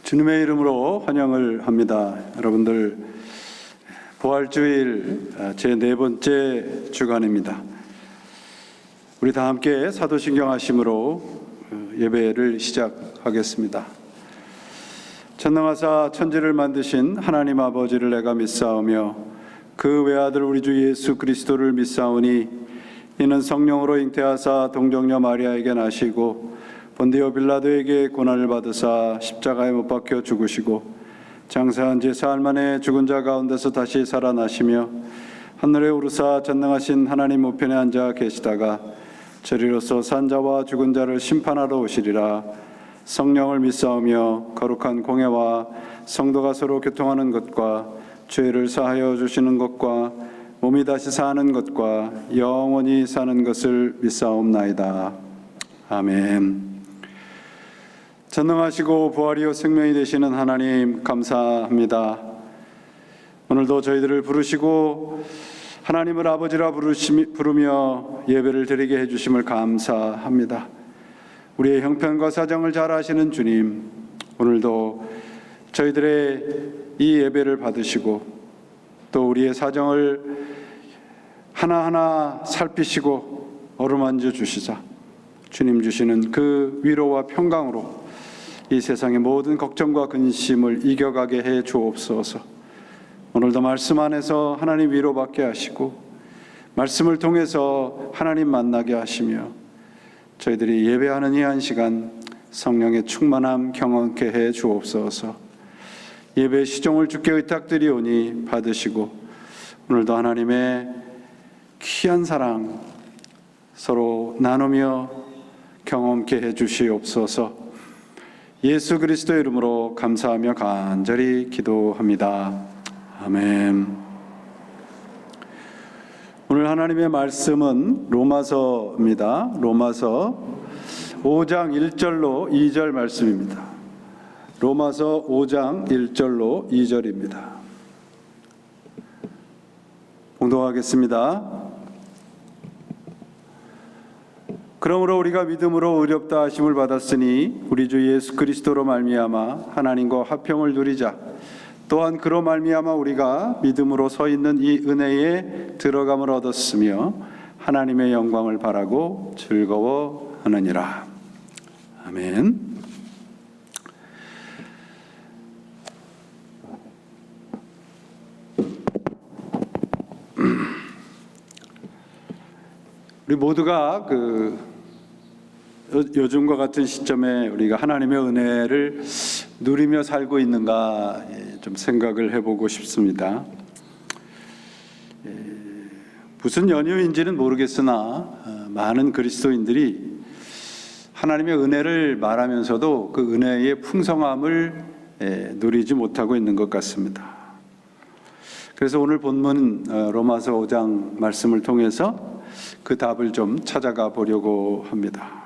주님의 이름으로 환영을 합니다. 여러분들, 부활주일 제 4번째 주간입니다. 우리 다 함께 사도신경 하심으로 예배를 시작하겠습니다. 전능하사 천지를 만드신 하나님 아버지를 내가 믿사오며 그 외아들 우리 주 예수 그리스도를 믿사오니 이는 성령으로 잉태하사 동정녀 마리아에게 나시고 본디오 빌라도에게 고난을 받으사 십자가에 못 박혀 죽으시고 장사한 지 사흘 만에 죽은 자 가운데서 다시 살아나시며 하늘에 오르사 전능하신 하나님 우편에 앉아 계시다가 저리로서 산 자와 죽은 자를 심판하러 오시리라. 성령을 믿사오며 거룩한 공예와 성도가 서로 교통하는 것과 죄를 사하여 주시는 것과 몸이 다시 사는 것과 영원히 사는 것을 믿사옵나이다. 아멘. 전능하시고 부활이요 생명이 되시는 하나님 감사합니다. 오늘도 저희들을 부르시고 하나님을 아버지라 부르며 예배를 드리게 해주심을 감사합니다. 우리의 형편과 사정을 잘 아시는 주님, 오늘도 저희들의 이 예배를 받으시고 또 우리의 사정을 하나하나 살피시고 어루만져 주시자 주님 주시는 그 위로와 평강으로 이 세상의 모든 걱정과 근심을 이겨가게 해 주옵소서. 오늘도 말씀 안에서 하나님 위로받게 하시고 말씀을 통해서 하나님 만나게 하시며 저희들이 예배하는 이 한 시간 성령의 충만함 경험케 해 주옵소서. 예배 시종을 주께 의탁드리오니 받으시고 오늘도 하나님의 귀한 사랑 서로 나누며 경험케 해 주시옵소서. 예수 그리스도의 이름으로 감사하며 간절히 기도합니다. 아멘. 오늘 하나님의 말씀은 로마서입니다. 로마서 5장 1절로 2절 말씀입니다. 로마서 5장 1절로 2절입니다. 봉독하겠습니다. 그러므로 우리가 믿음으로 의롭다 하심을 받았으니 우리 주 예수 그리스도로 말미암아 하나님과 화평을 누리자. 또한 그로 말미암아 우리가 믿음으로 서 있는 이 은혜에 들어감을 얻었으며 하나님의 영광을 바라고 즐거워하느니라. 아멘. 우리 모두가 요즘과 같은 시점에 우리가 하나님의 은혜를 누리며 살고 있는가 좀 생각을 해보고 싶습니다. 무슨 연유인지는 모르겠으나 많은 그리스도인들이 하나님의 은혜를 말하면서도 그 은혜의 풍성함을 누리지 못하고 있는 것 같습니다. 그래서 오늘 본문 로마서 5장 말씀을 통해서 그 답을 좀 찾아가 보려고 합니다.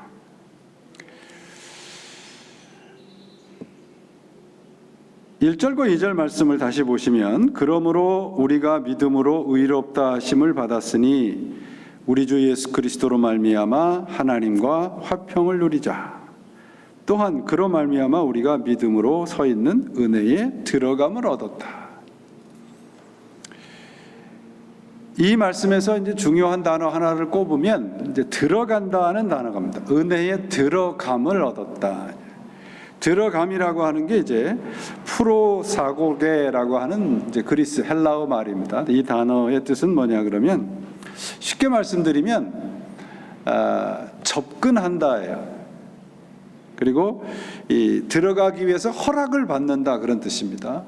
1절과 2절 말씀을 다시 보시면 그러므로 우리가 믿음으로 의롭다 하심을 받았으니 우리 주 예수 그리스도로 말미암아 하나님과 화평을 누리자. 또한 그로 말미암아 우리가 믿음으로 서 있는 은혜에 들어감을 얻었다. 이 말씀에서 이제 중요한 단어 하나를 꼽으면 이제 들어간다는 단어입니다. 은혜에 들어감을 얻었다. 들어감이라고 하는 게 이제 프로사고게라고 하는 이제 그리스 헬라어 말입니다. 이 단어의 뜻은 뭐냐 그러면 쉽게 말씀드리면 접근한다예요. 그리고 이 들어가기 위해서 허락을 받는다 그런 뜻입니다.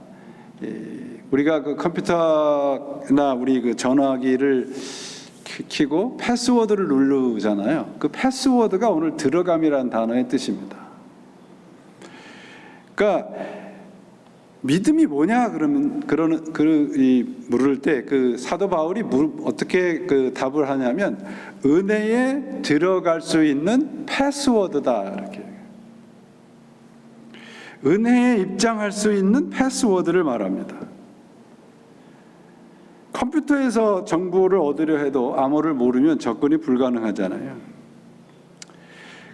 우리가 그 컴퓨터나 우리 그 전화기를 켜고 패스워드를 누르잖아요. 그 패스워드가 오늘 들어감이라는 단어의 뜻입니다. 그러니까 믿음이 뭐냐 그러면 물을 때 그 사도 바울이 어떻게 답을 하냐면 은혜에 들어갈 수 있는 패스워드다 이렇게. 은혜에 입장할 수 있는 패스워드를 말합니다. 컴퓨터에서 정보를 얻으려 해도 암호를 모르면 접근이 불가능하잖아요.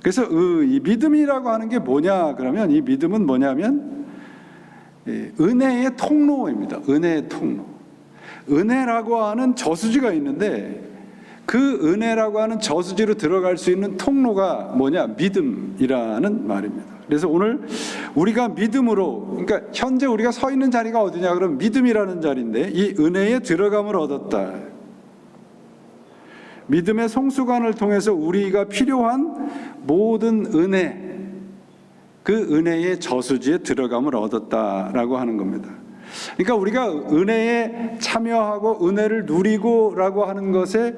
그래서 이 믿음이라고 하는 게 뭐냐 그러면 이 믿음은 뭐냐면 은혜의 통로입니다. 은혜의 통로. 은혜라고 하는 저수지가 있는데 그 은혜라고 하는 저수지로 들어갈 수 있는 통로가 뭐냐? 믿음이라는 말입니다. 그래서 오늘 우리가 믿음으로, 그러니까 현재 우리가 서 있는 자리가 어디냐 그러면 믿음이라는 자리인데 이 은혜에 들어감을 얻었다. 믿음의 성수관을 통해서 우리가 필요한 모든 은혜, 그 은혜의 저수지에 들어감을 얻었다라고 하는 겁니다. 그러니까 우리가 은혜에 참여하고 은혜를 누리고라고 하는 것에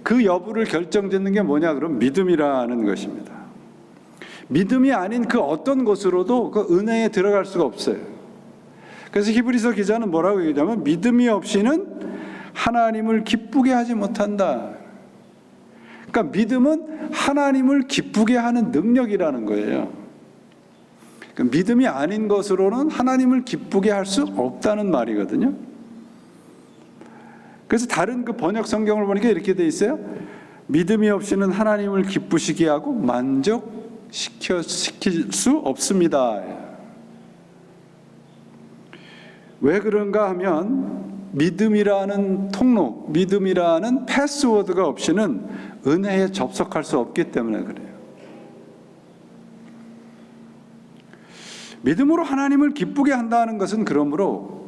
그 여부를 결정짓는 게 뭐냐 그러면 믿음이라는 것입니다. 믿음이 아닌 그 어떤 것으로도 그 은혜에 들어갈 수가 없어요. 그래서 히브리서 기자는 뭐라고 얘기하냐면 믿음이 없이는 하나님을 기쁘게 하지 못한다. 그러니까 믿음은 하나님을 기쁘게 하는 능력이라는 거예요. 그러니까 믿음이 아닌 것으로는 하나님을 기쁘게 할 수 없다는 말이거든요. 그래서 다른 그 번역 성경을 보니까 이렇게 돼 있어요. 믿음이 없이는 하나님을 기쁘시게 하고 만족시킬 수 없습니다. 왜 그런가 하면 믿음이라는 통로, 믿음이라는 패스워드가 없이는 은혜에 접속할 수 없기 때문에 그래요. 믿음으로 하나님을 기쁘게 한다는 것은 그러므로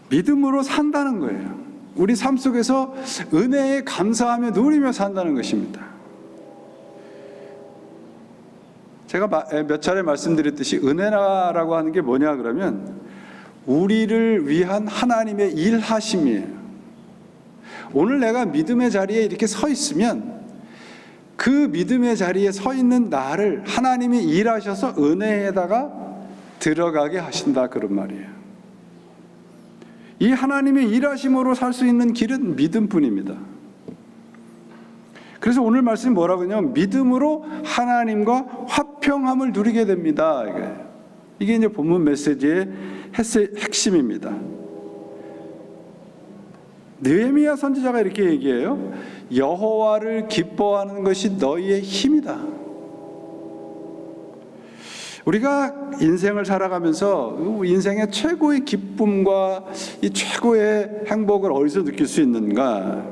믿음으로 산다는 거예요. 우리 삶 속에서 은혜에 감사하며 누리며 산다는 것입니다. 제가 몇 차례 말씀드렸듯이 은혜라고 하는 게 뭐냐 그러면 우리를 위한 하나님의 일하심이에요. 오늘 내가 믿음의 자리에 이렇게 서 있으면 그 믿음의 자리에 서 있는 나를 하나님이 일하셔서 은혜에다가 들어가게 하신다 그런 말이에요. 이 하나님의 일하심으로 살 수 있는 길은 믿음뿐입니다. 그래서 오늘 말씀이 뭐라고 하냐면 믿음으로 하나님과 화평함을 누리게 됩니다. 이게 이제 본문 메시지의 핵심입니다. 느헤미야 선지자가 이렇게 얘기해요. 여호와를 기뻐하는 것이 너희의 힘이다. 우리가 인생을 살아가면서 인생의 최고의 기쁨과 이 최고의 행복을 어디서 느낄 수 있는가?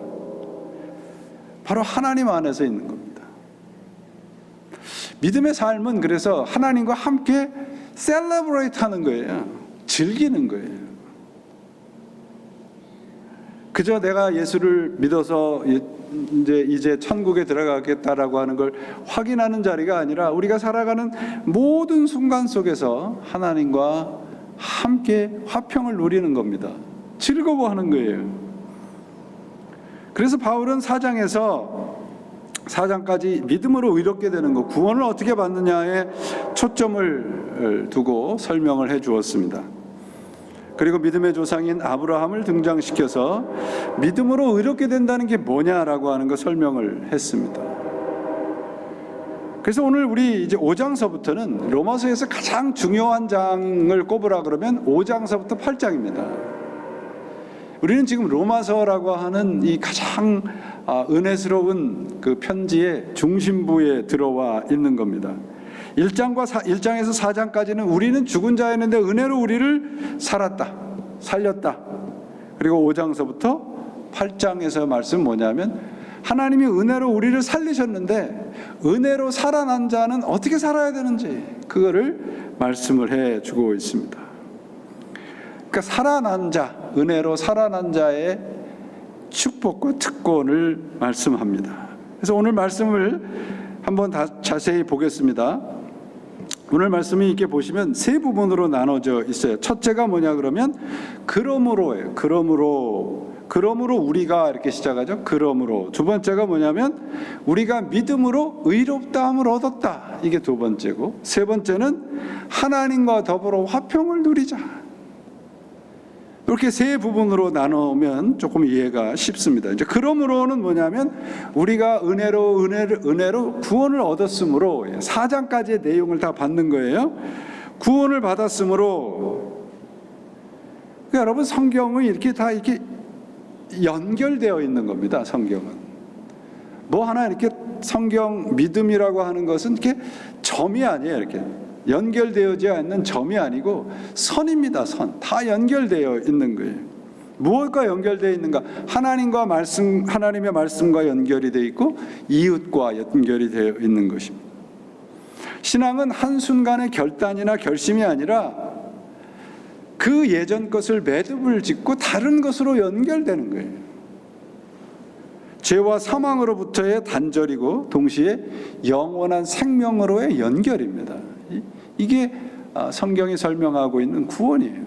바로 하나님 안에서 있는 겁니다. 믿음의 삶은 그래서 하나님과 함께 셀러브레이트 하는 거예요. 즐기는 거예요. 그저 내가 예수를 믿어서 이제 천국에 들어가겠다라고 하는 걸 확인하는 자리가 아니라 우리가 살아가는 모든 순간 속에서 하나님과 함께 화평을 누리는 겁니다. 즐거워하는 거예요. 그래서 바울은 4장까지 믿음으로 의롭게 되는 것, 구원을 어떻게 받느냐에 초점을 두고 설명을 해 주었습니다. 그리고 믿음의 조상인 아브라함을 등장시켜서 믿음으로 의롭게 된다는 게 뭐냐라고 하는 거 설명을 했습니다. 그래서 오늘 우리 이제 5장서부터는 로마서에서 가장 중요한 장을 꼽으라 그러면 5장서부터 8장입니다. 우리는 지금 로마서라고 하는 이 가장 은혜스러운 그 편지의 중심부에 들어와 있는 겁니다. 1장에서 4장까지는 우리는 죽은 자였는데 은혜로 우리를 살렸다. 그리고 5장서부터 8장에서 말씀 뭐냐면 하나님이 은혜로 우리를 살리셨는데 은혜로 살아난 자는 어떻게 살아야 되는지 그거를 말씀을 해주고 있습니다. 그러니까 살아난 자, 은혜로 살아난 자의 축복과 특권을 말씀합니다. 그래서 오늘 말씀을 한번 자세히 보겠습니다. 오늘 말씀이 이렇게 보시면 세 부분으로 나눠져 있어요. 첫째가 뭐냐 그러면 그러므로예요. 그러므로 우리가 이렇게 시작하죠. 그러므로. 두 번째가 뭐냐면 우리가 믿음으로 의롭다함을 얻었다. 이게 두 번째고 세 번째는 하나님과 더불어 화평을 누리자. 이렇게 세 부분으로 나누면 조금 이해가 쉽습니다. 이제 그러므로는 뭐냐면 우리가 은혜로 구원을 얻었으므로 4장까지의 내용을 다 받는 거예요. 구원을 받았으므로 그러니까 여러분 성경은 이렇게 다 이렇게 연결되어 있는 겁니다. 성경은 뭐 하나 이렇게 성경 믿음이라고 하는 것은 이렇게 점이 아니에요. 이렇게 연결되어지 않는 점이 아니고 선입니다. 선. 다 연결되어 있는 거예요. 무엇과 연결되어 있는가? 하나님의 말씀과 연결이 되어 있고 이웃과 연결이 되어 있는 것입니다. 신앙은 한순간의 결단이나 결심이 아니라 그 예전 것을 매듭을 짓고 다른 것으로 연결되는 거예요. 죄와 사망으로부터의 단절이고 동시에 영원한 생명으로의 연결입니다. 이게 성경이 설명하고 있는 구원이에요.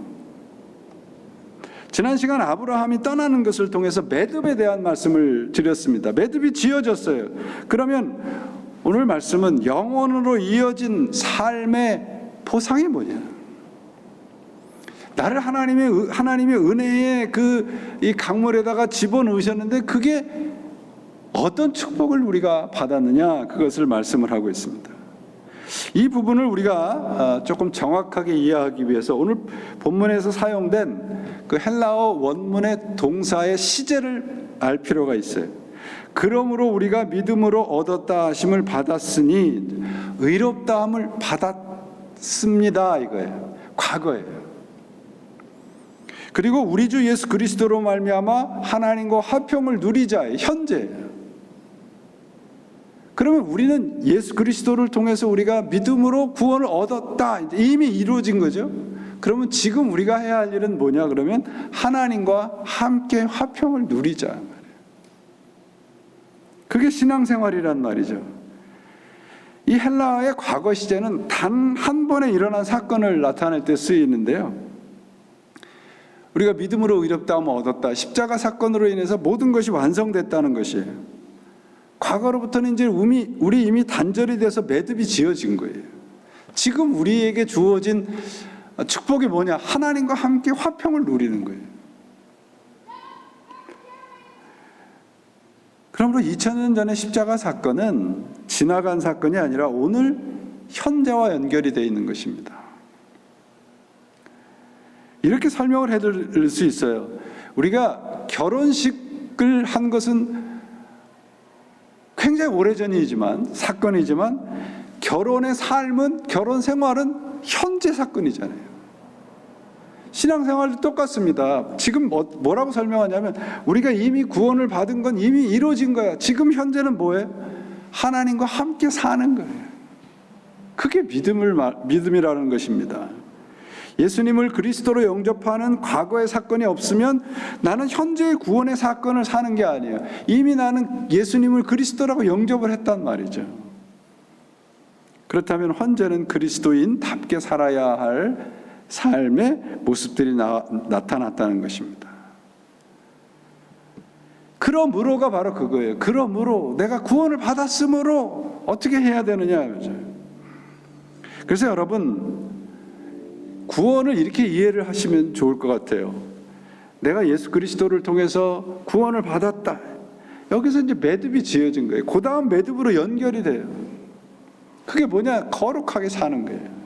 지난 시간 아브라함이 떠나는 것을 통해서 매듭에 대한 말씀을 드렸습니다. 매듭이 지어졌어요. 그러면 오늘 말씀은 영원으로 이어진 삶의 보상이 뭐냐? 나를 하나님의 은혜의 이 강물에다가 집어넣으셨는데 그게 어떤 축복을 우리가 받았느냐? 그것을 말씀을 하고 있습니다. 이 부분을 우리가 조금 정확하게 이해하기 위해서 오늘 본문에서 사용된 그 헬라어 원문의 동사의 시제를 알 필요가 있어요. 그러므로 우리가 믿음으로 얻었다 하심을 받았으니 의롭다함을 받았습니다 이거예요. 과거예요. 그리고 우리 주 예수 그리스도로 말미암아 하나님과 화평을 누리자의 현재예요. 그러면 우리는 예수 그리스도를 통해서 우리가 믿음으로 구원을 얻었다. 이미 이루어진 거죠. 그러면 지금 우리가 해야 할 일은 뭐냐? 그러면 하나님과 함께 화평을 누리자 말이에요. 그게 신앙생활이란 말이죠. 이 헬라어의 과거 시제는 단 한 번에 일어난 사건을 나타낼 때 쓰이는데요. 우리가 믿음으로 의롭다함을 얻었다. 십자가 사건으로 인해서 모든 것이 완성됐다는 것이에요. 과거로부터는 이제 우리 이미 단절이 돼서 매듭이 지어진 거예요. 지금 우리에게 주어진 축복이 뭐냐? 하나님과 함께 화평을 누리는 거예요. 그러므로 2000년 전의 십자가 사건은 지나간 사건이 아니라 오늘 현재와 연결이 되어 있는 것입니다. 이렇게 설명을 해드릴 수 있어요. 우리가 결혼식을 한 것은 굉장히 오래전이지만 사건이지만 결혼의 삶은 결혼 생활은 현재 사건이잖아요. 신앙생활도 똑같습니다. 지금 뭐라고 설명하냐면 우리가 이미 구원을 받은 건 이미 이루어진 거야. 지금 현재는 뭐예요? 하나님과 함께 사는 거예요. 그게 믿음이라는 것입니다. 예수님을 그리스도로 영접하는 과거의 사건이 없으면 나는 현재의 구원의 사건을 사는 게 아니에요. 이미 나는 예수님을 그리스도라고 영접을 했단 말이죠. 그렇다면 현재는 그리스도인답게 살아야 할 삶의 모습들이 나타났다는 것입니다. 그러므로가 바로 그거예요. 그러므로 내가 구원을 받았으므로 어떻게 해야 되느냐. 그래서 여러분 구원을 이렇게 이해를 하시면 좋을 것 같아요. 내가 예수 그리스도를 통해서 구원을 받았다. 여기서 이제 매듭이 지어진 거예요. 그 다음 매듭으로 연결이 돼요. 그게 뭐냐? 거룩하게 사는 거예요.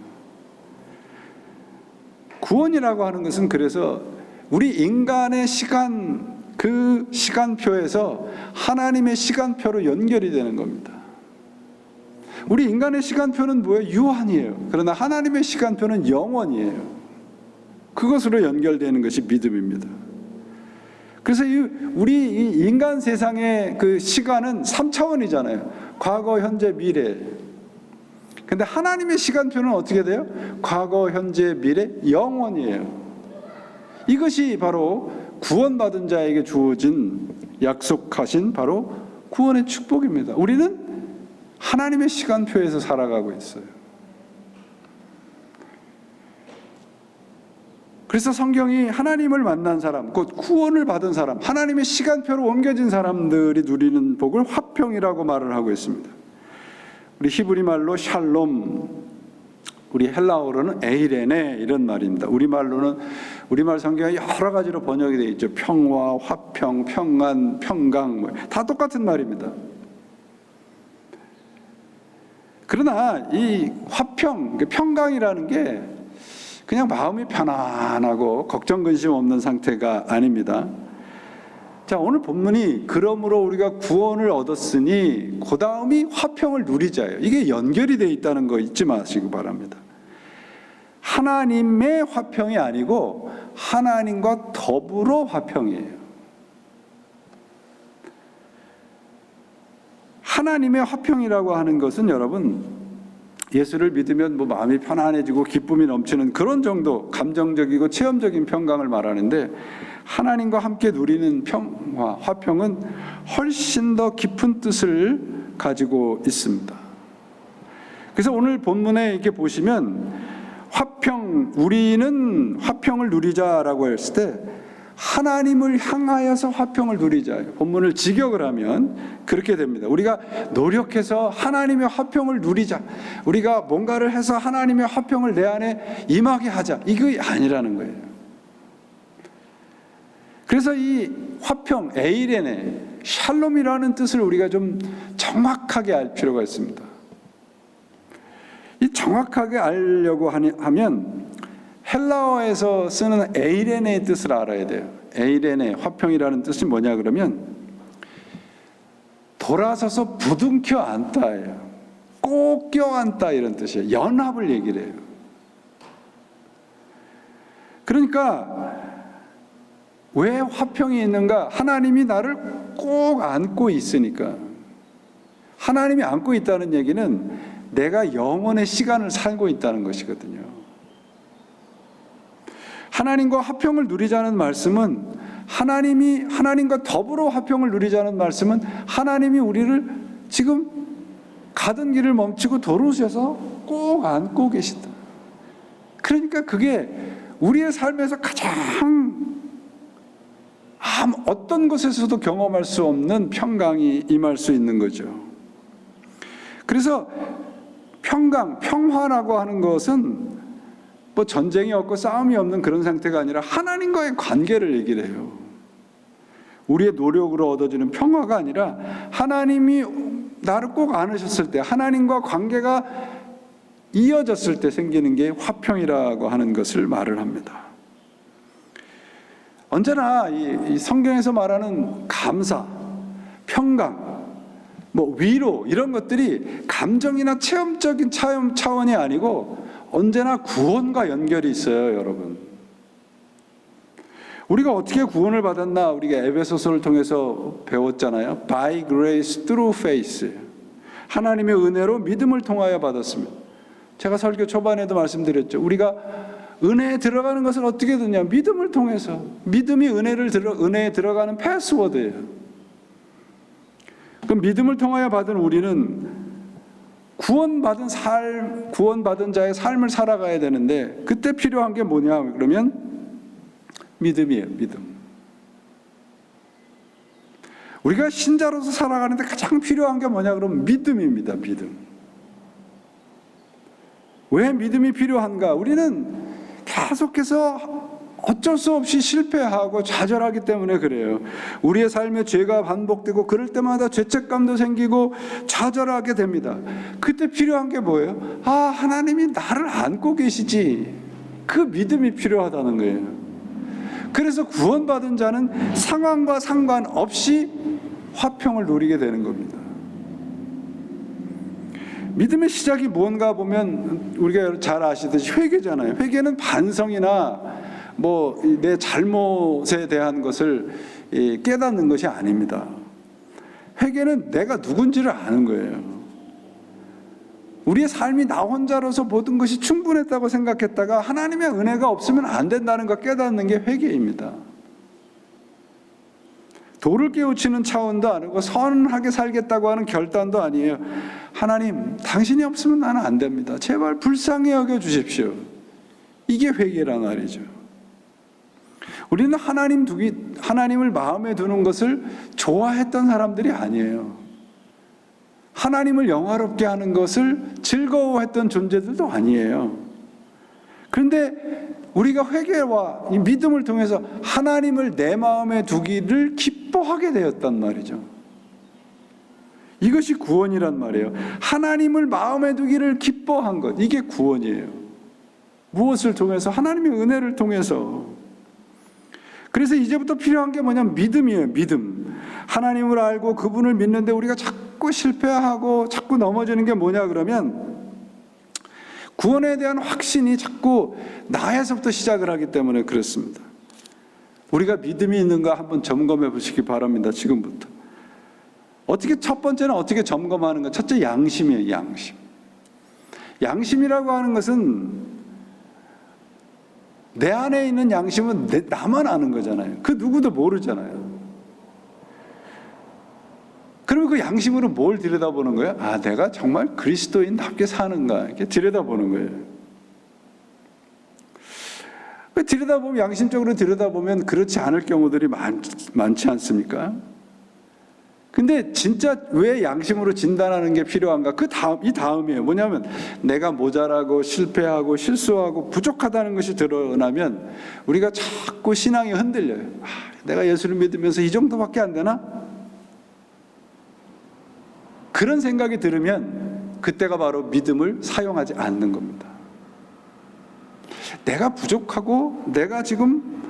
구원이라고 하는 것은 그래서 우리 인간의 시간, 그 시간표에서 하나님의 시간표로 연결이 되는 겁니다. 우리 인간의 시간표는 뭐예요? 유한이에요. 그러나 하나님의 시간표는 영원이에요. 그것으로 연결되는 것이 믿음입니다. 그래서 우리 인간 세상의 그 시간은 3차원이잖아요. 과거, 현재, 미래. 근데 하나님의 시간표는 어떻게 돼요? 과거, 현재, 미래, 영원이에요. 이것이 바로 구원받은 자에게 주어진 약속하신 바로 구원의 축복입니다. 우리는 하나님의 시간표에서 살아가고 있어요. 그래서 성경이 하나님을 만난 사람, 곧 구원을 받은 사람, 하나님의 시간표로 옮겨진 사람들이 누리는 복을 화평이라고 말을 하고 있습니다. 우리 히브리 말로 샬롬, 우리 헬라어로는 에이레네 이런 말입니다. 우리말로는 우리말 성경에 여러 가지로 번역이 되어 있죠. 평화, 화평, 평안, 평강 다 똑같은 말입니다. 그러나 이 화평, 평강이라는 게 그냥 마음이 편안하고 걱정 근심 없는 상태가 아닙니다. 자, 오늘 본문이 그러므로 우리가 구원을 얻었으니 그 다음이 화평을 누리자예요. 이게 연결이 되어 있다는 거 잊지 마시기 바랍니다. 하나님의 화평이 아니고 하나님과 더불어 화평이에요. 하나님의 화평이라고 하는 것은 여러분, 예수를 믿으면 뭐 마음이 편안해지고 기쁨이 넘치는 그런 정도 감정적이고 체험적인 평강을 말하는데, 하나님과 함께 누리는 평화, 화평은 훨씬 더 깊은 뜻을 가지고 있습니다. 그래서 오늘 본문에 이렇게 보시면 우리는 화평을 누리자라고 했을 때 하나님을 향하여서 화평을 누리자. 본문을 직역을 하면 그렇게 됩니다. 우리가 노력해서 하나님의 화평을 누리자. 우리가 뭔가를 해서 하나님의 화평을 내 안에 임하게 하자. 이거 아니라는 거예요. 그래서 이 화평, 에이레네, 샬롬이라는 뜻을 우리가 좀 정확하게 알 필요가 있습니다. 이 정확하게 알려고 하면 헬라어에서 쓰는 에이레네의 뜻을 알아야 돼요. 에이레네, 화평이라는 뜻이 뭐냐 그러면 돌아서서 부둥켜 안다예요. 꼭 껴안다 이런 뜻이에요. 연합을 얘기를 해요. 그러니까 왜 화평이 있는가? 하나님이 나를 꼭 안고 있으니까. 하나님이 안고 있다는 얘기는 내가 영원의 시간을 살고 있다는 것이거든요. 하나님과 화평을 누리자는 말씀은 하나님과 더불어 화평을 누리자는 말씀은 하나님이 우리를 지금 가던 길을 멈추고 돌아오셔서 꼭 안고 계신다. 그러니까 그게 우리의 삶에서 가장 어떤 곳에서도 경험할 수 없는 평강이 임할 수 있는 거죠. 그래서 평화라고 하는 것은 뭐 전쟁이 없고 싸움이 없는 그런 상태가 아니라 하나님과의 관계를 얘기를 해요. 우리의 노력으로 얻어지는 평화가 아니라 하나님이 나를 꼭 안으셨을 때, 하나님과 관계가 이어졌을 때 생기는 게 화평이라고 하는 것을 말을 합니다. 언제나 이 성경에서 말하는 감사, 평강, 뭐 위로 이런 것들이 감정이나 체험적인 차원이 아니고 언제나 구원과 연결이 있어요, 여러분. 우리가 어떻게 구원을 받았나? 우리가 에베소서를 통해서 배웠잖아요. By grace through faith. 하나님의 은혜로 믿음을 통하여 받았습니다. 제가 설교 초반에도 말씀드렸죠. 우리가 은혜에 들어가는 것을 어떻게 듣냐? 믿음을 통해서. 믿음이 은혜에 들어가는 패스워드예요. 그럼 믿음을 통하여 받은 우리는 구원받은 자의 삶을 살아가야 되는데, 그때 필요한 게 뭐냐 그러면 믿음이에요. 믿음. 우리가 신자로서 살아가는데 가장 필요한 게 뭐냐 그러면 믿음입니다. 믿음. 왜 믿음이 필요한가? 우리는 계속해서 어쩔 수 없이 실패하고 좌절하기 때문에 그래요. 우리의 삶에 죄가 반복되고 그럴 때마다 죄책감도 생기고 좌절하게 됩니다. 그때 필요한 게 뭐예요? 하나님이 나를 안고 계시지. 그 믿음이 필요하다는 거예요. 그래서 구원받은 자는 상황과 상관없이 화평을 누리게 되는 겁니다. 믿음의 시작이 뭔가 보면 우리가 잘 아시듯이 회개잖아요. 회개는 반성이나 뭐 내 잘못에 대한 것을 깨닫는 것이 아닙니다. 회개는 내가 누군지를 아는 거예요. 우리의 삶이 나 혼자로서 모든 것이 충분했다고 생각했다가 하나님의 은혜가 없으면 안 된다는 걸 깨닫는 게 회개입니다. 도를 깨우치는 차원도 아니고 선하게 살겠다고 하는 결단도 아니에요. 하나님, 당신이 없으면 나는 안 됩니다. 제발 불쌍히 여겨주십시오. 이게 회개란 말이죠. 우리는 하나님을 마음에 두는 것을 좋아했던 사람들이 아니에요. 하나님을 영화롭게 하는 것을 즐거워했던 존재들도 아니에요. 그런데 우리가 회개와 이 믿음을 통해서 하나님을 내 마음에 두기를 기뻐하게 되었단 말이죠. 이것이 구원이란 말이에요. 하나님을 마음에 두기를 기뻐한 것, 이게 구원이에요. 무엇을 통해서? 하나님의 은혜를 통해서. 그래서 이제부터 필요한 게 뭐냐면 믿음이에요. 믿음. 하나님을 알고 그분을 믿는데 우리가 자꾸 실패하고 자꾸 넘어지는 게 뭐냐 그러면 구원에 대한 확신이 자꾸 나에서부터 시작을 하기 때문에 그렇습니다. 우리가 믿음이 있는가 한번 점검해 보시기 바랍니다. 지금부터. 어떻게 첫 번째는 어떻게 점검하는가? 첫째 양심이에요. 양심. 양심이라고 하는 것은 내 안에 있는 양심은 나만 아는 거잖아요. 그 누구도 모르잖아요. 그러면 그 양심으로 뭘 들여다보는 거예요? 아, 내가 정말 그리스도인답게 사는가? 이렇게 들여다보는 거예요. 들여다보면, 양심적으로 들여다보면 그렇지 않을 경우들이 많지 않습니까? 근데 진짜 왜 양심으로 진단하는 게 필요한가? 이 다음이에요. 뭐냐면 내가 모자라고 실패하고 실수하고 부족하다는 것이 드러나면 우리가 자꾸 신앙이 흔들려요. 아, 내가 예수를 믿으면서 이 정도밖에 안 되나? 그런 생각이 들으면 그때가 바로 믿음을 사용하지 않는 겁니다. 내가 부족하고 내가 지금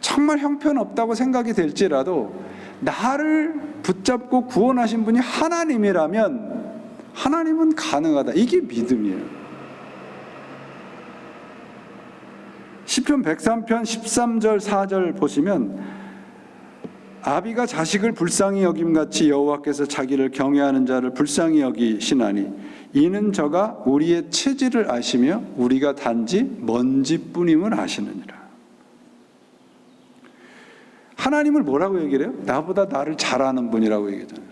정말 형편없다고 생각이 될지라도 나를 붙잡고 구원하신 분이 하나님이라면 하나님은 가능하다. 이게 믿음이에요. 시편 103편 13절 4절 보시면 아비가 자식을 불쌍히 여김같이 여호와께서 자기를 경외하는 자를 불쌍히 여기시나니 이는 저가 우리의 체질을 아시며 우리가 단지 먼지뿐임을 아시느니라. 하나님을 뭐라고 얘기를 해요? 나보다 나를 잘 아는 분이라고 얘기하잖아요.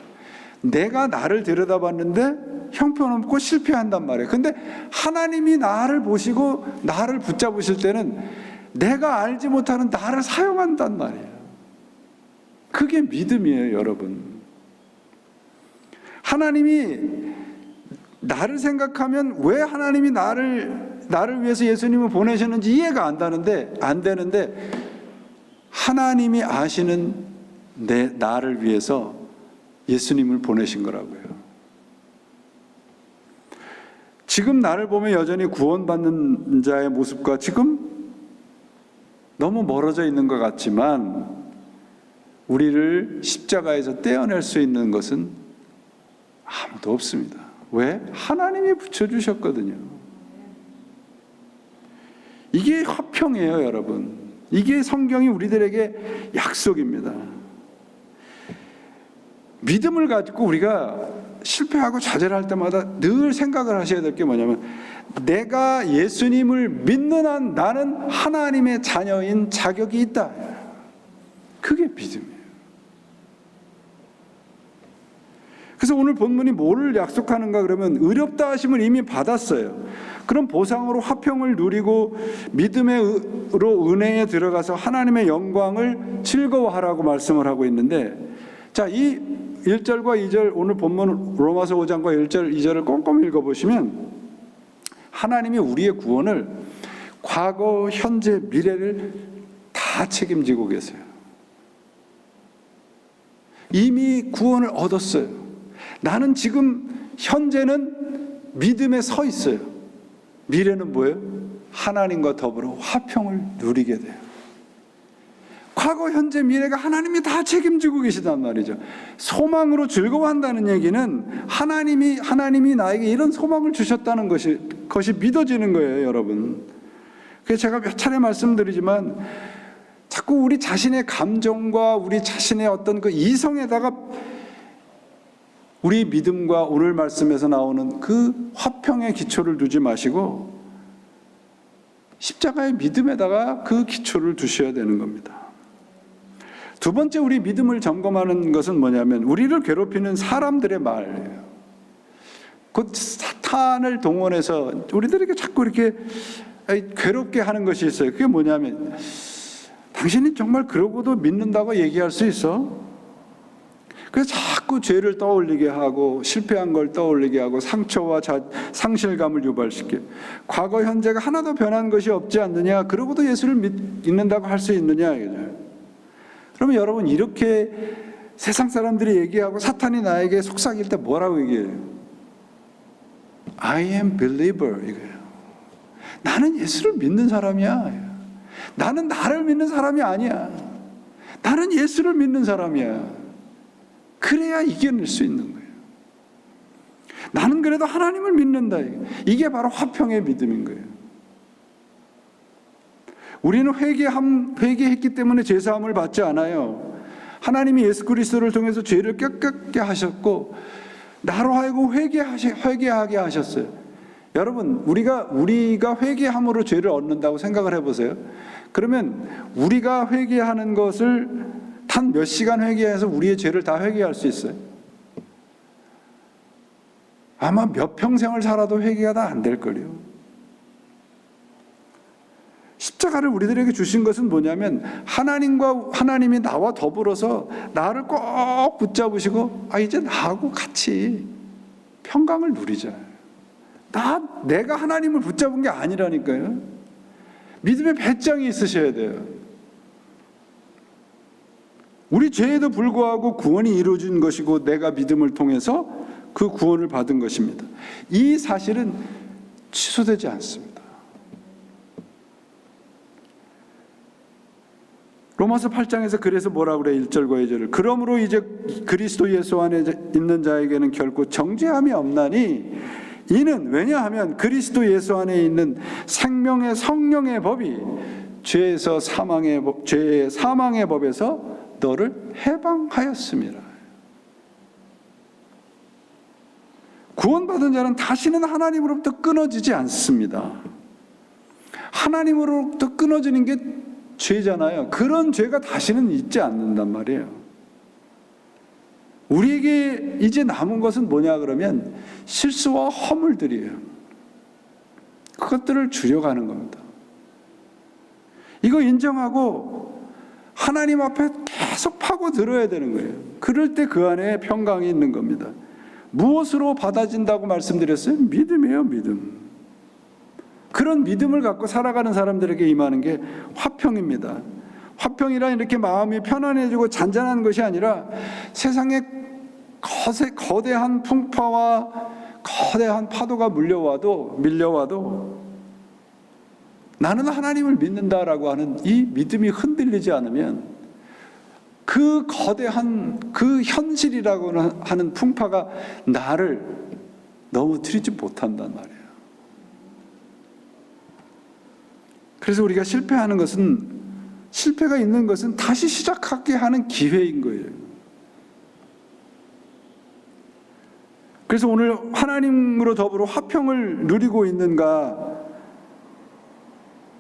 내가 나를 들여다봤는데 형편없고 실패한단 말이에요. 근데 하나님이 나를 보시고 나를 붙잡으실 때는 내가 알지 못하는 나를 사용한단 말이에요. 그게 믿음이에요, 여러분. 하나님이 나를 생각하면 왜 하나님이 나를 위해서 예수님을 보내셨는지 이해가 안 되는데 하나님이 아시는 나를 위해서 예수님을 보내신 거라고요. 지금 나를 보면 여전히 구원받는 자의 모습과 지금 너무 멀어져 있는 것 같지만 우리를 십자가에서 떼어낼 수 있는 것은 아무도 없습니다. 왜? 하나님이 붙여주셨거든요. 이게 화평이에요, 여러분. 이게 성경이 우리들에게 약속입니다. 믿음을 가지고 우리가 실패하고 좌절할 때마다 늘 생각을 하셔야 될 게 뭐냐면 내가 예수님을 믿는 한 나는 하나님의 자녀인 자격이 있다. 그게 믿음이에요. 그래서 오늘 본문이 뭐를 약속하는가 그러면 의롭다 하심을 이미 받았어요. 그럼 보상으로 화평을 누리고 믿음으로 은혜에 들어가서 하나님의 영광을 즐거워하라고 말씀을 하고 있는데, 자, 이 1절과 2절 오늘 본문 로마서 5장과 1절 2절을 꼼꼼히 읽어보시면 하나님이 우리의 구원을 과거, 현재, 미래를 다 책임지고 계세요. 이미 구원을 얻었어요. 나는 지금 현재는 믿음에 서 있어요. 미래는 뭐예요? 하나님과 더불어 화평을 누리게 돼요. 과거, 현재, 미래가 하나님이 다 책임지고 계시단 말이죠. 소망으로 즐거워한다는 얘기는 하나님이 나에게 이런 소망을 주셨다는 것이 믿어지는 거예요, 여러분. 그래서 제가 몇 차례 말씀드리지만 자꾸 우리 자신의 감정과 우리 자신의 어떤 그 이성에다가 우리 믿음과 오늘 말씀에서 나오는 그 화평의 기초를 두지 마시고 십자가의 믿음에다가 그 기초를 두셔야 되는 겁니다. 두 번째 우리 믿음을 점검하는 것은 뭐냐면 우리를 괴롭히는 사람들의 말이에요. 곧 사탄을 동원해서 우리들에게 자꾸 이렇게 괴롭게 하는 것이 있어요. 그게 뭐냐면 당신이 정말 그러고도 믿는다고 얘기할 수 있어? 그래서 자꾸 죄를 떠올리게 하고 실패한 걸 떠올리게 하고 상처와 상실감을 유발시켜. 과거 현재가 하나도 변한 것이 없지 않느냐, 그러고도 예수를 믿는다고 할 수 있느냐. 그러면 여러분, 이렇게 세상 사람들이 얘기하고 사탄이 나에게 속삭일 때 뭐라고 얘기해요? I am believer, 이거예요. 나는 예수를 믿는 사람이야. 나는 나를 믿는 사람이 아니야. 나는 예수를 믿는 사람이야. 그래야 이겨낼 수 있는 거예요. 나는 그래도 하나님을 믿는다. 이게 바로 화평의 믿음인 거예요. 우리는 회개했기 때문에 죄사함을 받지 않아요. 하나님이 예수 그리스도를 통해서 죄를 깨끗게 하셨고 나로 하여금 회개하게 하셨어요. 여러분, 우리가 회개함으로 죄를 얻는다고 생각을 해보세요. 그러면 우리가 회개하는 것을 단 몇 시간 회개해서 우리의 죄를 다 회개할 수 있어요? 아마 몇 평생을 살아도 회개가 다 안 될 거예요. 십자가를 우리들에게 주신 것은 뭐냐면, 하나님이 나와 더불어서 나를 꼭 붙잡으시고 이제 나하고 같이 평강을 누리자. 내가 하나님을 붙잡은 게 아니라니까요. 믿음의 배짱이 있으셔야 돼요. 우리 죄에도 불구하고 구원이 이루어진 것이고 내가 믿음을 통해서 그 구원을 받은 것입니다. 이 사실은 취소되지 않습니다. 로마서 8장에서 그래서 뭐라고 그래? 1절과 2절을. 그러므로 이제 그리스도 예수 안에 있는 자에게는 결코 정죄함이 없나니, 이는 왜냐하면 그리스도 예수 안에 있는 생명의 성령의 법이 죄의 사망의 법에서 너를 해방하였습니다. 구원받은 자는 다시는 하나님으로부터 끊어지지 않습니다. 하나님으로부터 끊어지는 게 죄잖아요. 그런 죄가 다시는 있지 않는단 말이에요. 우리에게 이제 남은 것은 뭐냐 그러면 실수와 허물들이에요. 그것들을 줄여가는 겁니다. 이거 인정하고 하나님 앞에 계속 파고들어야 되는 거예요. 그럴 때 그 안에 평강이 있는 겁니다. 무엇으로 받아진다고 말씀드렸어요? 믿음이에요, 믿음. 그런 믿음을 갖고 살아가는 사람들에게 임하는 게 화평입니다. 화평이라 이렇게 마음이 편안해지고 잔잔한 것이 아니라 세상에 거대한 풍파와 거대한 파도가 밀려와도 나는 하나님을 믿는다라고 하는 이 믿음이 흔들리지 않으면 그 거대한 그 현실이라고 하는 풍파가 나를 넘어뜨리지 못한단 말이에요. 그래서 우리가 실패가 있는 것은 다시 시작하게 하는 기회인 거예요. 그래서 오늘 하나님으로 더불어 화평을 누리고 있는가,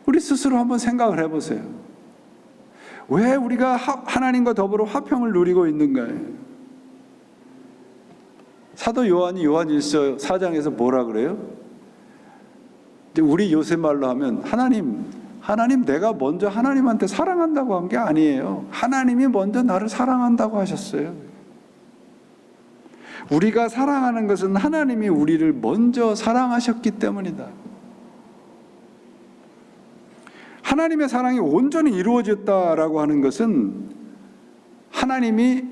우리 스스로 한번 생각을 해보세요. 왜 우리가 하나님과 더불어 화평을 누리고 있는가요? 사도 요한이 요한 1서 4장에서 뭐라 그래요? 우리 요새 말로 하면 하나님 내가 먼저 하나님한테 사랑한다고 한 게 아니에요. 하나님이 먼저 나를 사랑한다고 하셨어요. 우리가 사랑하는 것은 하나님이 우리를 먼저 사랑하셨기 때문이다. 하나님의 사랑이 온전히 이루어졌다라고 하는 것은 하나님이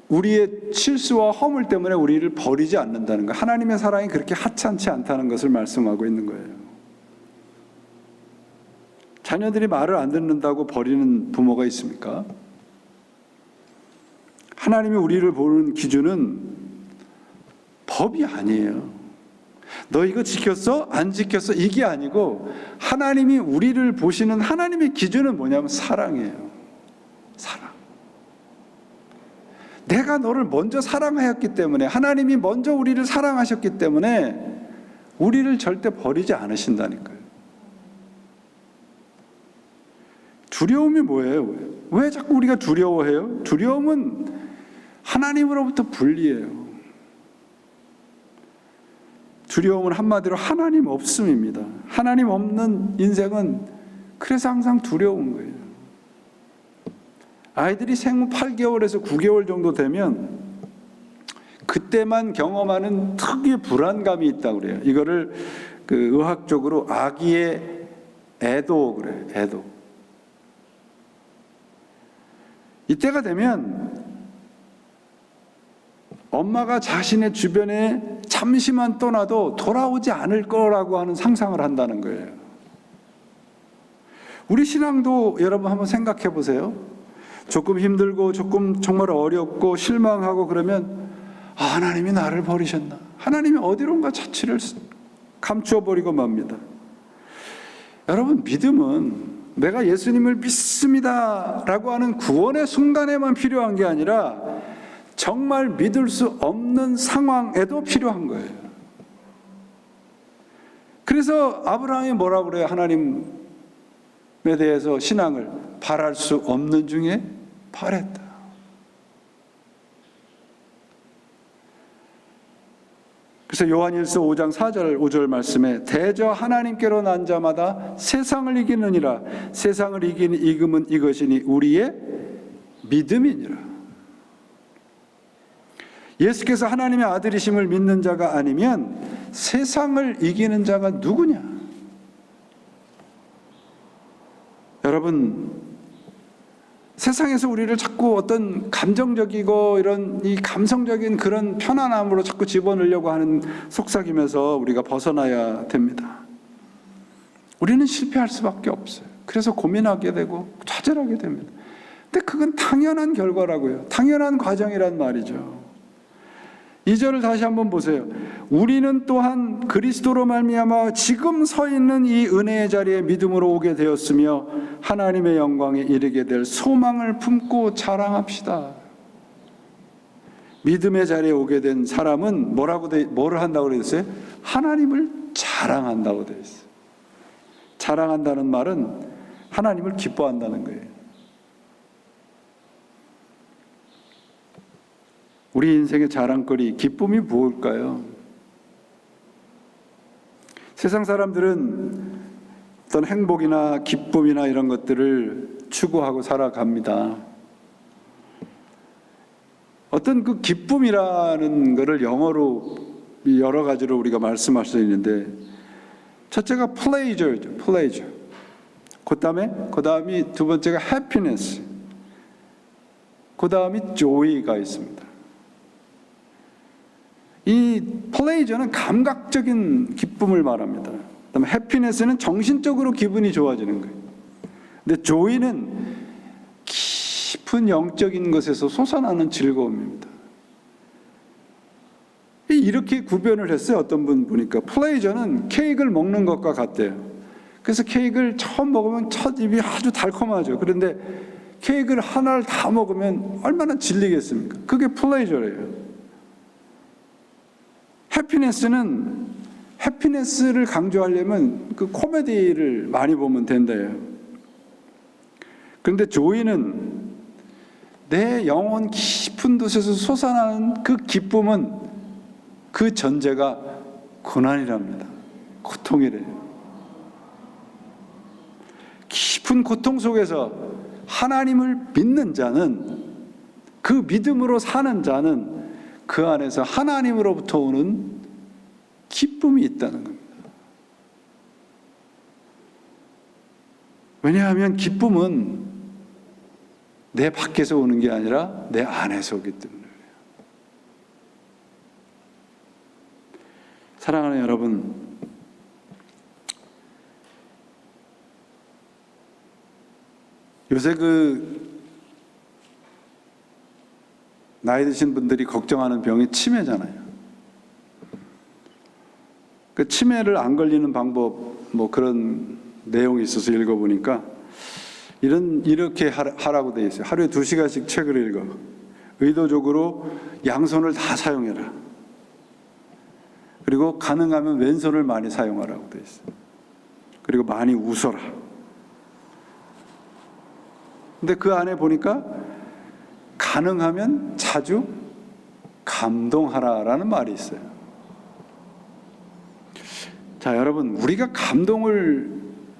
우리의 실수와 허물 때문에 우리를 버리지 않는다는 거예요. 하나님의 사랑이 그렇게 하찮지 않다는 것을 말씀하고 있는 거예요. 자녀들이 말을 안 듣는다고 버리는 부모가 있습니까? 하나님이 우리를 보는 기준은 법이 아니에요. 너 이거 지켰어? 안 지켰어? 이게 아니고 하나님이 우리를 보시는 하나님의 기준은 뭐냐면 사랑이에요. 사랑. 내가 너를 먼저 사랑하였기 때문에, 하나님이 먼저 우리를 사랑하셨기 때문에 우리를 절대 버리지 않으신다니까요. 두려움이 뭐예요? 왜 자꾸 우리가 두려워해요? 두려움은 하나님으로부터 분리해요. 두려움은 한마디로 하나님 없음입니다. 하나님 없는 인생은 그래서 항상 두려운 거예요. 아이들이 생후 8개월에서 9개월 정도 되면 그때만 경험하는 특유의 불안감이 있다고 그래요. 이거를 의학적으로 아기의 애도 그래요. 애도. 이때가 되면 엄마가 자신의 주변에 잠시만 떠나도 돌아오지 않을 거라고 하는 상상을 한다는 거예요. 우리 신앙도 여러분 한번 생각해 보세요. 조금 힘들고 조금 정말 어렵고 실망하고 그러면 하나님이 나를 버리셨나? 하나님이 어디론가 자취를 감추어 버리고 맙니다. 여러분, 믿음은 내가 예수님을 믿습니다 라고 하는 구원의 순간에만 필요한 게 아니라 정말 믿을 수 없는 상황에도 필요한 거예요. 그래서 아브라함이 뭐라고 그래요? 하나님에 대해서 신앙을 바랄 수 없는 중에 바랬다. 그래서 요한일서 5장 4절 5절 말씀에 대저 하나님께로 난 자마다 세상을 이기느니라. 세상을 이기는 이금은 이것이니 우리의 믿음이니라. 예수께서 하나님의 아들이심을 믿는 자가 아니면 세상을 이기는 자가 누구냐? 여러분, 세상에서 우리를 자꾸 어떤 감정적이고 이런 이 감성적인 그런 편안함으로 자꾸 집어넣으려고 하는 속삭임에서 우리가 벗어나야 됩니다. 우리는 실패할 수밖에 없어요. 그래서 고민하게 되고 좌절하게 됩니다. 근데 그건 당연한 결과라고요. 당연한 과정이란 말이죠. 2절을 다시 한번 보세요. 우리는 또한 그리스도로 말미암아 지금 서 있는 이 은혜의 자리에 믿음으로 오게 되었으며 하나님의 영광에 이르게 될 소망을 품고 자랑합시다. 믿음의 자리에 오게 된 사람은 뭐를 한다고 그랬어요? 하나님을 자랑한다고 되어 있어요. 자랑한다는 말은 하나님을 기뻐한다는 거예요. 우리 인생의 자랑거리, 기쁨이 무엇일까요? 세상 사람들은 어떤 행복이나 기쁨이나 이런 것들을 추구하고 살아갑니다. 어떤 그 기쁨이라는 것을 영어로 여러 가지로 우리가 말씀할 수 있는데, 첫째가 pleasure죠, pleasure. 그 다음이 두 번째가 happiness. 그 다음이 joy가 있습니다. 이 플레이저는 감각적인 기쁨을 말합니다. 그다음에 해피네스는 정신적으로 기분이 좋아지는 거예요. 근데 조이는 깊은 영적인 것에서 솟아나는 즐거움입니다. 이렇게 구별을 했어요. 어떤 분 보니까 플레이저는 케이크를 먹는 것과 같대요. 그래서 케이크를 처음 먹으면 첫 입이 아주 달콤하죠. 그런데 케이크를 하나를 다 먹으면 얼마나 질리겠습니까? 그게 플레이저예요. 해피네스를 강조하려면 그 코미디를 많이 보면 된대요. 그런데 조이는 내 영혼 깊은 곳에서 솟아나는 그 기쁨은 그 전제가 고난이랍니다. 고통이래요. 깊은 고통 속에서 하나님을 믿는 자는, 그 믿음으로 사는 자는 그 안에서 하나님으로부터 오는 기쁨이 있다는 겁니다. 왜냐하면 기쁨은 내 밖에서 오는 게 아니라 내 안에서 오기 때문에. 사랑하는 여러분, 요새 나이 드신 분들이 걱정하는 병이 치매잖아요. 그 치매를 안 걸리는 방법, 그런 내용이 있어서 읽어보니까 이렇게 하라고 되어 있어요. 하루에 2시간씩 책을 읽어. 의도적으로 양손을 다 사용해라. 그리고 가능하면 왼손을 많이 사용하라고 되어 있어요. 그리고 많이 웃어라. 근데 그 안에 보니까 가능하면 자주 감동하라라는 말이 있어요. 자, 여러분, 우리가 감동을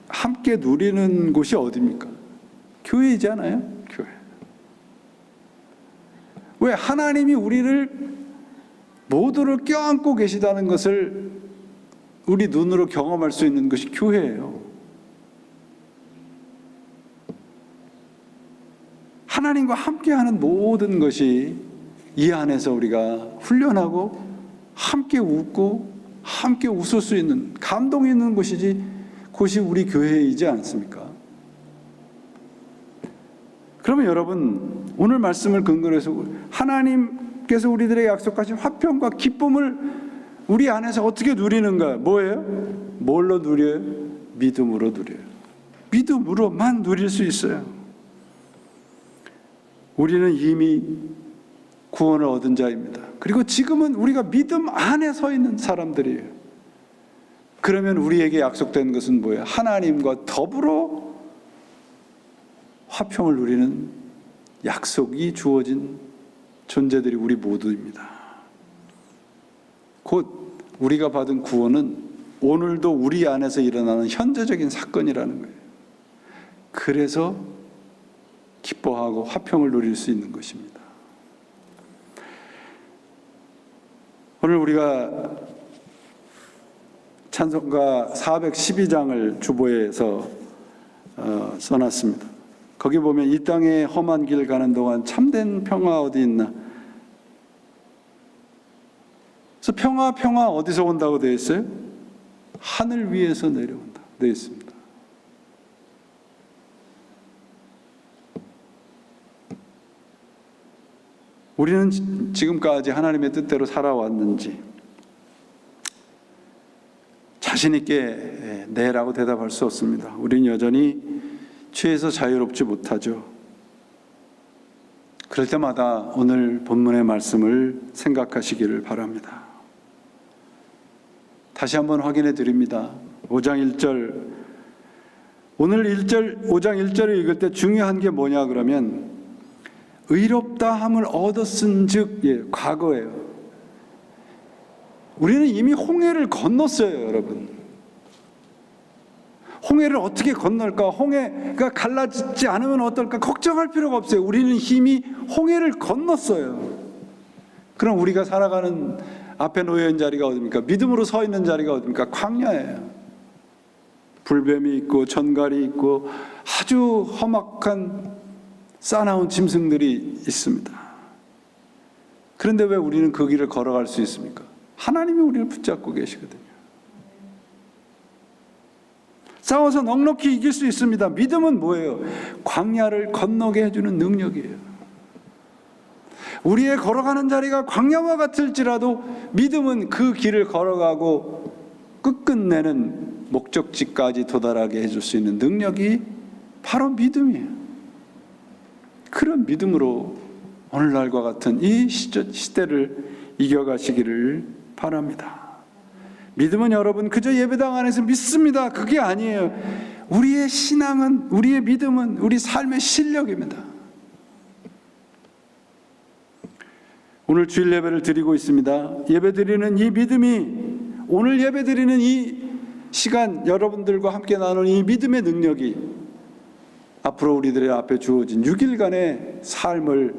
함께 누리는 곳이 어디입니까? 교회이잖아요. 교회. 왜? 하나님이 우리를 모두를 껴안고 계시다는 것을 우리 눈으로 경험할 수 있는 것이 교회예요. 하나님과 함께하는 모든 것이 이 안에서 우리가 훈련하고 함께 웃고 함께 웃을 수 있는, 감동이 있는 곳이지, 곳이 우리 교회이지 않습니까? 그러면 여러분, 오늘 말씀을 근거로 해서 하나님께서 우리들에게 약속하신 화평과 기쁨을 우리 안에서 어떻게 누리는가? 뭐예요? 뭘로 누려요? 믿음으로 누려요. 믿음으로만 누릴 수 있어요. 우리는 이미 구원을 얻은 자입니다. 그리고 지금은 우리가 믿음 안에 서 있는 사람들이에요. 그러면 우리에게 약속된 것은 뭐예요? 하나님과 더불어 화평을 누리는 약속이 주어진 존재들이 우리 모두입니다. 곧 우리가 받은 구원은 오늘도 우리 안에서 일어나는 현재적인 사건이라는 거예요. 그래서 기뻐하고 화평을 누릴 수 있는 것입니다. 오늘 우리가 찬송가 412장을 주보에서 써놨습니다. 거기 보면 이 땅에 험한 길 가는 동안 참된 평화 어디 있나? 그래서 평화 어디서 온다고 되어 있어요? 하늘 위에서 내려온다 되어 있습니다. 우리는 지금까지 하나님의 뜻대로 살아왔는지 자신 있게 네라고 대답할 수 없습니다. 우리는 여전히 죄에서 자유롭지 못하죠. 그럴 때마다 오늘 본문의 말씀을 생각하시기를 바랍니다. 다시 한번 확인해 드립니다. 5장 1절, 오늘 5장 1절을 읽을 때 중요한 게 뭐냐 그러면 의롭다함을 얻었은 즉, 과거예요. 우리는 이미 홍해를 건넜어요, 여러분. 홍해를 어떻게 건널까? 홍해가 갈라지지 않으면 어떨까? 걱정할 필요가 없어요. 우리는 이미 홍해를 건넜어요. 그럼 우리가 살아가는 앞에 놓여 있는 자리가 어디입니까? 믿음으로 서 있는 자리가 어디입니까? 광야예요. 불뱀이 있고 전갈이 있고 아주 험악한 싸나운 짐승들이 있습니다. 그런데 왜 우리는 그 길을 걸어갈 수 있습니까? 하나님이 우리를 붙잡고 계시거든요. 싸워서 넉넉히 이길 수 있습니다. 믿음은 뭐예요? 광야를 건너게 해주는 능력이에요. 우리의 걸어가는 자리가 광야와 같을지라도 믿음은 그 길을 걸어가고 끝끝내는 목적지까지 도달하게 해줄 수 있는 능력이 바로 믿음이에요. 그런 믿음으로 오늘날과 같은 이 시대를 이겨가시기를 바랍니다. 믿음은 여러분 그저 예배당 안에서 믿습니다, 그게 아니에요. 우리의 신앙은, 우리의 믿음은 우리 삶의 실력입니다. 오늘 주일 예배를 드리고 있습니다. 예배드리는 이 믿음이, 오늘 예배드리는 이 시간 여러분들과 함께 나누는 이 믿음의 능력이 앞으로 우리들의 앞에 주어진 6일간의 삶을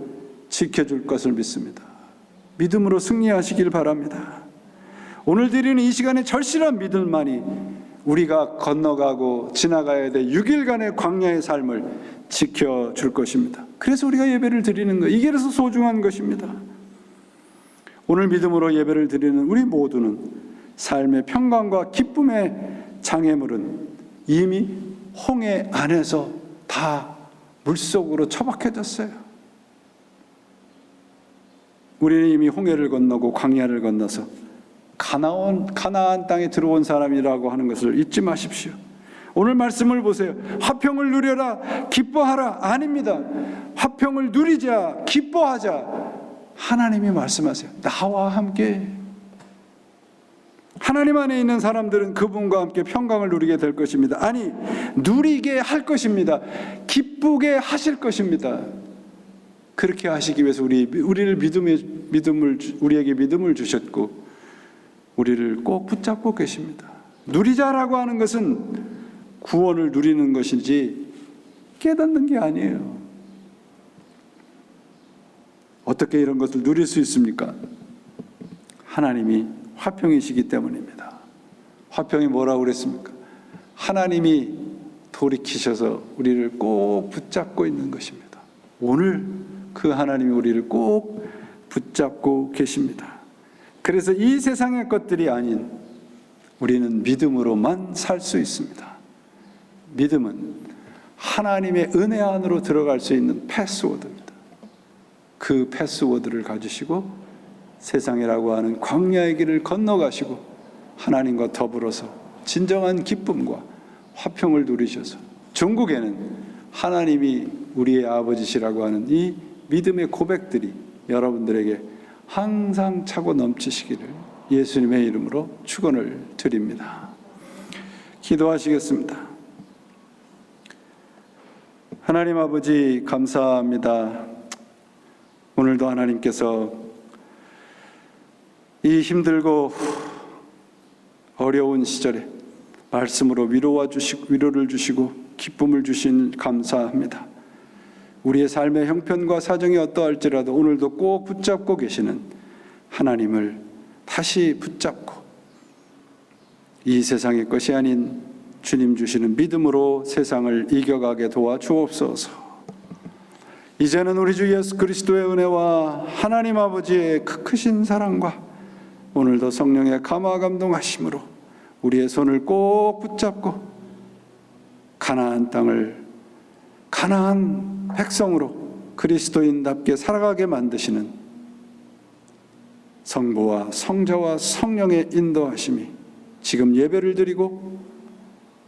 지켜줄 것을 믿습니다. 믿음으로 승리하시길 바랍니다. 오늘 드리는 이 시간의 절실한 믿음만이 우리가 건너가고 지나가야 될 6일간의 광야의 삶을 지켜줄 것입니다. 그래서 우리가 예배를 드리는 것, 이게 그래서 소중한 것입니다. 오늘 믿음으로 예배를 드리는 우리 모두는 삶의 평강과 기쁨의 장애물은 이미 홍해 안에서 다 물속으로 처박혀졌어요. 우리는 이미 홍해를 건너고 광야를 건너서 가나안 땅에 들어온 사람이라고 하는 것을 잊지 마십시오. 오늘 말씀을 보세요. 화평을 누려라, 기뻐하라. 아닙니다. 화평을 누리자, 기뻐하자. 하나님이 말씀하세요. 나와 함께. 하나님 안에 있는 사람들은 그분과 함께 평강을 누리게 될 것입니다. 아니, 누리게 할 것입니다. 기쁘게 하실 것입니다. 그렇게 하시기 위해서 우리에게 믿음을 주셨고 우리를 꼭 붙잡고 계십니다. 누리자라고 하는 것은 구원을 누리는 것이지 깨닫는 게 아니에요. 어떻게 이런 것을 누릴 수 있습니까? 하나님이 화평이시기 때문입니다. 화평이 뭐라고 그랬습니까? 하나님이 돌이키셔서 우리를 꼭 붙잡고 있는 것입니다. 오늘 그 하나님이 우리를 꼭 붙잡고 계십니다. 그래서 이 세상의 것들이 아닌 우리는 믿음으로만 살 수 있습니다. 믿음은 하나님의 은혜 안으로 들어갈 수 있는 패스워드입니다. 그 패스워드를 가지시고 세상이라고 하는 광야의 길을 건너가시고 하나님과 더불어서 진정한 기쁨과 화평을 누리셔서 종국에는 하나님이 우리의 아버지시라고 하는 이 믿음의 고백들이 여러분들에게 항상 차고 넘치시기를 예수님의 이름으로 축원을 드립니다. 기도하시겠습니다. 하나님 아버지 감사합니다. 오늘도 하나님께서 이 힘들고 어려운 시절에 말씀으로 위로를 주시고 기쁨을 주신 감사합니다. 우리의 삶의 형편과 사정이 어떠할지라도 오늘도 꼭 붙잡고 계시는 하나님을 다시 붙잡고 이 세상의 것이 아닌 주님 주시는 믿음으로 세상을 이겨가게 도와주옵소서. 이제는 우리 주 예수 그리스도의 은혜와 하나님 아버지의 크신 사랑과 오늘도 성령의 감화 감동하심으로 우리의 손을 꼭 붙잡고 가나안 땅을 가나안 백성으로 그리스도인답게 살아가게 만드시는 성부와 성자와 성령의 인도하심이 지금 예배를 드리고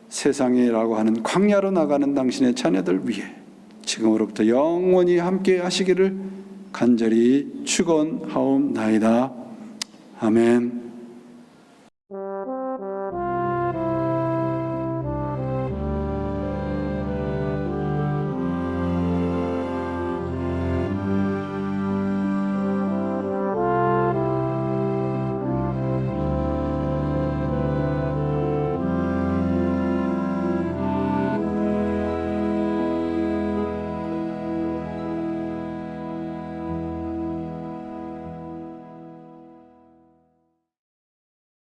세상이라고 하는 광야로 나가는 당신의 자녀들 위해 지금으로부터 영원히 함께 하시기를 간절히 축원하옵나이다. 아멘.